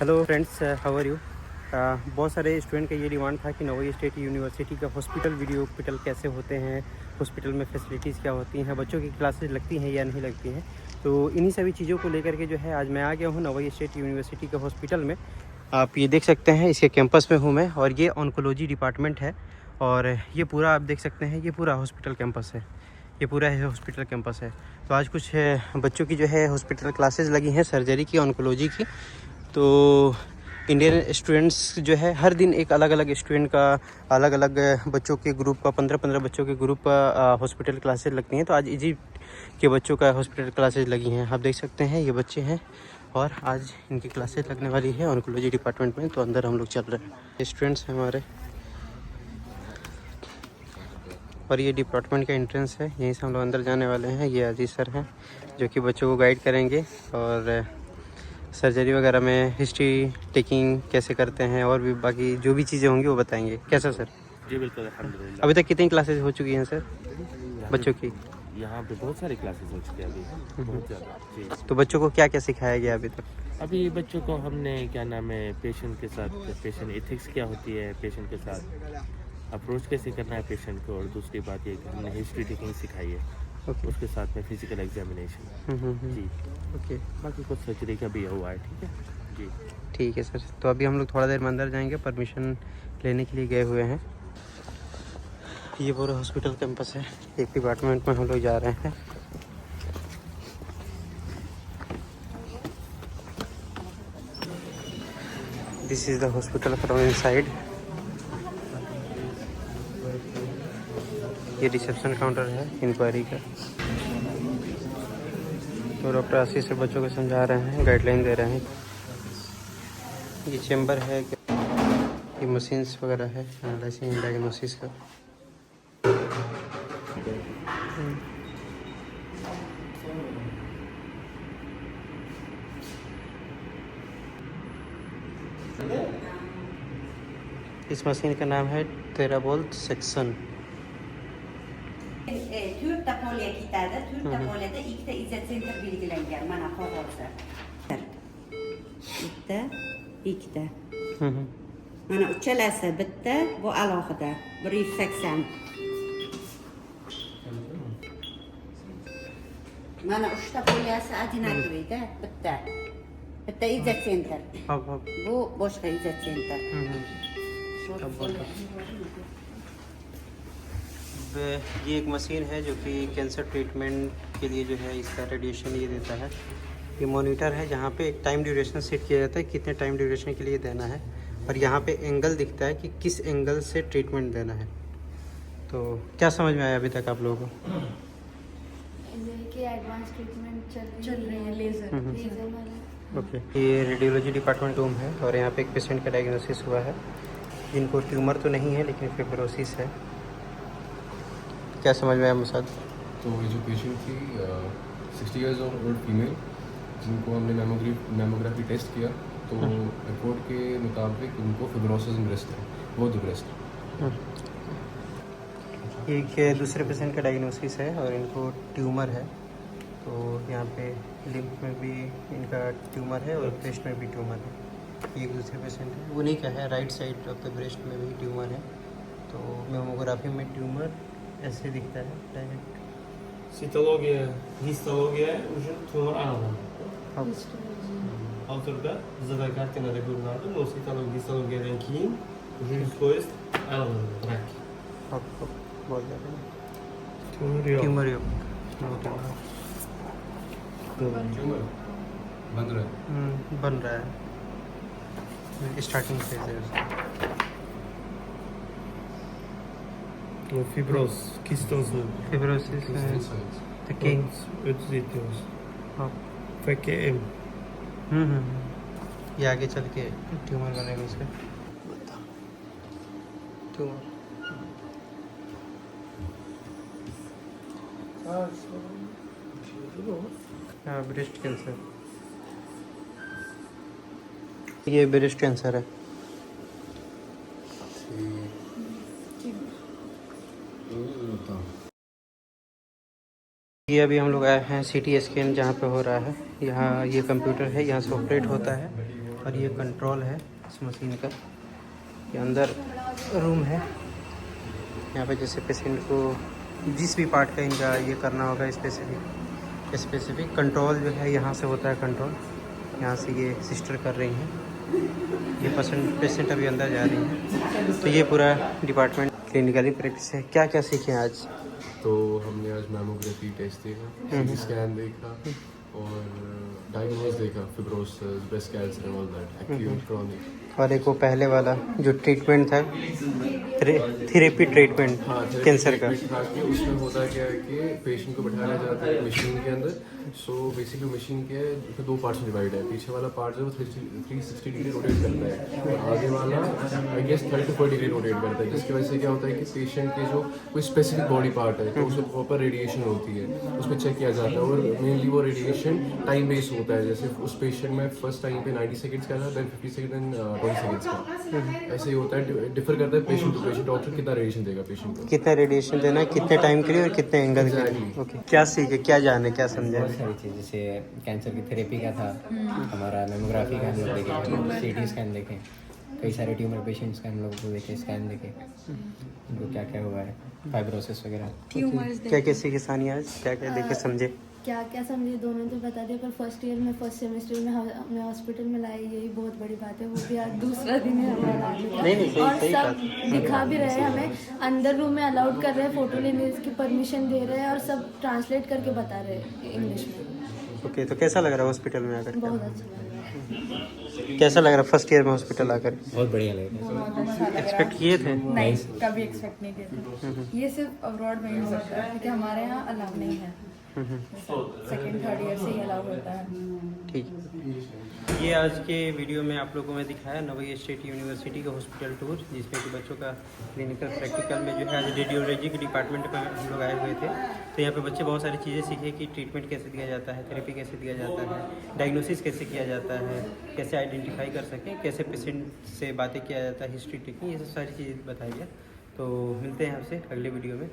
Hello friends, how are you. बहुत सारे student का ये डिमांड था कि नवोई स्टेट यूनिवर्सिटी का हॉस्पिटल वीडियो हॉस्पिटल कैसे होते हैं, हॉस्पिटल में फैसिलिटीज़ क्या होती हैं, बच्चों की क्लासेस लगती हैं या नहीं लगती हैं। तो इन्हीं सभी चीज़ों को लेकर के जो है आज मैं आ गया हूँ नवोई स्टेट यूनिवर्सिटी के हॉस्पिटल में। आप ये देख सकते हैं इसके कैंपस में हूँ मैं, और ये ऑन्कोलॉजी डिपार्टमेंट है। और ये पूरा आप देख सकते हैं, ये पूरा हॉस्पिटल कैंपस है, ये पूरा है हॉस्पिटल कैंपस है। तो आज कुछ बच्चों की जो है हॉस्पिटल क्लासेस लगी हैं सर्जरी की, ऑन्कोलॉजी की। तो इंडियन स्टूडेंट्स जो है हर दिन एक अलग अलग स्टूडेंट का, अलग अलग बच्चों के ग्रुप का, 15-15 बच्चों के ग्रुप का हॉस्पिटल क्लासेस लगती हैं। तो आज इजिप्ट के बच्चों का हॉस्पिटल क्लासेस लगी हैं। आप देख सकते हैं ये बच्चे हैं और आज इनकी क्लासेस लगने वाली है ऑन्कोलॉजी डिपार्टमेंट में। तो अंदर हम लोग चल रहे हैं, स्टूडेंट्स हैं हमारे, और ये डिपार्टमेंट का एंट्रेंस है, यहीं से हम लोग अंदर जाने वाले हैं। ये अजीज सर हैं जो कि बच्चों को गाइड करेंगे और सर्जरी वगैरह में हिस्ट्री टेकिंग कैसे करते हैं और भी बाकी जो भी चीज़ें होंगी वो बताएंगे। कैसा सर? जी बिल्कुल, अल्हम्दुलिल्लाह। अभी तक कितनी क्लासेस हो चुकी हैं सर बच्चों की? यहाँ पे बहुत सारी क्लासेस हो चुकी है अभी, बहुत ज़्यादा। जी, तो बच्चों को क्या क्या सिखाया गया अभी तक? अभी बच्चों को हमने क्या नाम है, पेशेंट के साथ पेशेंट एथिक्स क्या होती है, पेशेंट के साथ अप्रोच कैसे करना है पेशेंट को, और दूसरी बात ये कि हमने हिस्ट्री टेकिंग सिखाई है। ओके। उसके साथ में फिजिकल एग्जामिनेशन। जी, ओके, बाकी कुछ सर्जरी का भी हुआ है। ठीक है जी, ठीक है सर। तो अभी हम लोग थोड़ा देर में अंदर जाएंगे, परमिशन लेने के लिए गए हुए हैं। ये पूरा हॉस्पिटल कैंपस है, एक डिपार्टमेंट में हम लोग जा रहे हैं। This is the hospital from inside. ये रिसेप्शन काउंटर है इंक्वायरी का। तो डॉक्टर आशीष से बच्चों को समझा रहे हैं, गाइडलाइन दे रहे हैं। ये चेम्बर है, ये मशीन्स वगैरह है एनालिसिस डायग्नोसिस का। इस मशीन का नाम है टेरावोल्ट section. Türk Polya kitada, Türk Polya'da ikkita izzat sentr belgilangan. Mana qog'ozda. Bitta, ikkita. Mana uchalasi bitta, bu alohida. 180. Mana uchta polyasi одинаковый-da, bitta. Bitta izzat sentr. Bu boshqa izzat sentr. ये एक machine है जो कि cancer treatment के लिए जो है इसका रेडिएशन ये देता है। ये मॉनिटर है जहाँ पे एक टाइम ड्यूरेशन सेट किया जाता है, कितने टाइम ड्यूरेशन के लिए देना है, और यहाँ पे एंगल दिखता है कि किस एंगल से ट्रीटमेंट देना है। तो क्या समझ में आया अभी तक आप लोगों को? एडवांस ट्रीटमेंट चल रही है, लेजर वाला। ओके। ये रेडियोलॉजी डिपार्टमेंट रूम है और यहाँ पे एक पेशेंट का डायग्नोसिस हुआ है जिनको ट्यूमर तो नहीं है लेकिन फिब्रोसिस है। क्या समझ में आया मुसाद? तो ये जो पेशेंट थी 60 ईयर्स ओल्ड फीमेल, जिनको हमने मेमोग्राफी टेस्ट किया, तो रिपोर्ट के मुताबिक उनको फिब्रोसिस इन ब्रेस्ट है, बोथ ब्रेस्ट। एक दूसरे पेशेंट का डायग्नोसिस है और इनको ट्यूमर है। तो यहाँ पे लिम्फ में भी इनका ट्यूमर है और ब्रेस्ट में भी ट्यूमर है। एक दूसरे पेशेंट है, उन्हीं का है, right side of the breast में भी ट्यूमर है। तो मेमोग्राफी में ट्यूमर ऐसे दिखता है direct. Sitologiya, histologiya уже tumor aniqlanadi. Hozirda bizda kartinada ko'rinadi. Bu histologiyadan keyin уже 100% aniqlanadi rak. आपको बहुत ज़्यादा Tumor yo'q. Tumour no tumour tumour बन रहा है। बन रहा है, स्टार्टिंग फेज है उसका। Fibroz, kistoz. Fibrosis Insides. तो हाँ। FKM. ये आगे चल के ट्यूमर बनेगा उसका। ट्यूमर हाँ, ब्रेस्ट कैंसर। ये ब्रेस्ट कैंसर है। ये अभी हम लोग आए हैं सिटी स्कैन जहाँ पे हो रहा है। यहाँ ये कंप्यूटर है, यहाँ से ऑपरेट होता है और ये कंट्रोल है इस मशीन का। ये अंदर रूम है। यहाँ पे जैसे पेशेंट को जिस भी पार्ट का इनका ये करना होगा स्पेसिफिक कंट्रोल जो है यहाँ से होता है कंट्रोल। यहाँ से ये सिस्टर कर रही हैं। ये पेशेंट अभी अंदर जा रही हैं। तो ये पूरा डिपार्टमेंट क्लिनिकली प्रैक्टिस है। क्या क्या सीखे आज? तो हमने आज मैमोग्राफी टेस्ट देखा, स्कैन देखा और डायग्नोज देखा, fibrosis, breast cancer and all that, acute, chronic. और एक वो पहले वाला जो ट्रीटमेंट था थेरेपी ट्रीटमेंट कैंसर का। कि उसमें होता क्या है कि पेशेंट को बैठाया जाता है मशीन के अंदर। सो बेसिकली मशीन के है 2 पार्ट्स में डिवाइड है। पीछे वाला पार्ट जो 360 डिग्री रोटेट करता है और आगे वाला I guess 30 to 40 degree rotate करता है, जिसकी वजह से क्या होता है कि पेशेंट के जो कोई स्पेसिफिक बॉडी पार्ट है तो उसमें प्रॉपर रेडिएशन होती है, उसमें चेक किया जाता है। और मेनली वो रेडिएशन टाइम बेस्ड होता है। जैसे उस पेशेंट में फर्स्ट टाइम पे 90 सेकेंड्स का था, देन 50 सेकेंड, देन 20 सेकेंड्स का। ऐसे ही होता है, डिफर करता है पेशेंट टू पेशेंट। डॉक्टर कितना रेडिएशन देगा पेशेंट को, कितना रेडिएशन देना है, कितने टाइम के लिए और कितने एंगल के लिए। ओके, क्या सीखे, क्या जाने, क्या समझे? बहुत सारी चीज़, जैसे कैंसर की थेरेपी का था हमारा, मेमोग्राफी का हम लोग देखे, सीटी स्कैन देखे, कई सारे ट्यूमर पेशेंट्स का हम लोग को देखे, स्कैन देखे, उनको क्या क्या हुआ है, फाइब्रोसिस वगैरह। ट्यूमर्स क्या क्या सीखे सानिया आज, क्या क्या देखे समझे? क्या क्या समझे दोनों तो बता दिया, पर फर्स्ट ईयर में फर्स्ट सेमेस्टर में हमें हॉस्पिटल में लाए, यही बहुत बड़ी बात है। वो भी आज दूसरा दिन है हमारा आने का। नहीं, सही- और सही सब बात। दिखा भी रहे हैं हमें, अंदर रूम में अलाउड कर रहे हैं, फोटो लेने की परमिशन दे रहे हैं और सब ट्रांसलेट करके बता रहे हैं इंग्लिश में। ओके, तो कैसा लग रहा है हॉस्पिटल में आकर? बहुत अच्छा लग रहा है। कैसा लग रहा है फर्स्ट ईयर में हॉस्पिटल आकर? बहुत बढ़िया लगे। बहुत अच्छा लग रहा एक्सपेक्ट किए थे? है। नहीं, कभी एक्सपेक्ट नहीं किए थे। ये सिर्फ अब्रॉड में ही हो सकता है क्योंकि हमारे यहाँ अलाउ नहीं है। सेकेंड थर्ड ईयर से ही अलाउ होता है। ठीक है। ये आज के वीडियो में आप लोगों में दिखाया नवई स्टेट यूनिवर्सिटी का हॉस्पिटल टूर, जिसमें कि बच्चों का क्लिनिकल प्रैक्टिकल में जो है आज रेडियोलॉजी के डिपार्टमेंट में हम लोग आए हुए थे। तो यहाँ पे बच्चे बहुत सारी चीज़ें सीखे कि ट्रीटमेंट कैसे दिया जाता है, थेरेपी कैसे दिया जाता है, डायग्नोसिस कैसे किया जाता है, कैसे आइडेंटिफाई कर सकें, कैसे पेशेंट से बातें किया जाता है, हिस्ट्री टेकिंग, ये सब सारी चीज़ें बताई है। तो मिलते हैं आपसे अगले वीडियो में।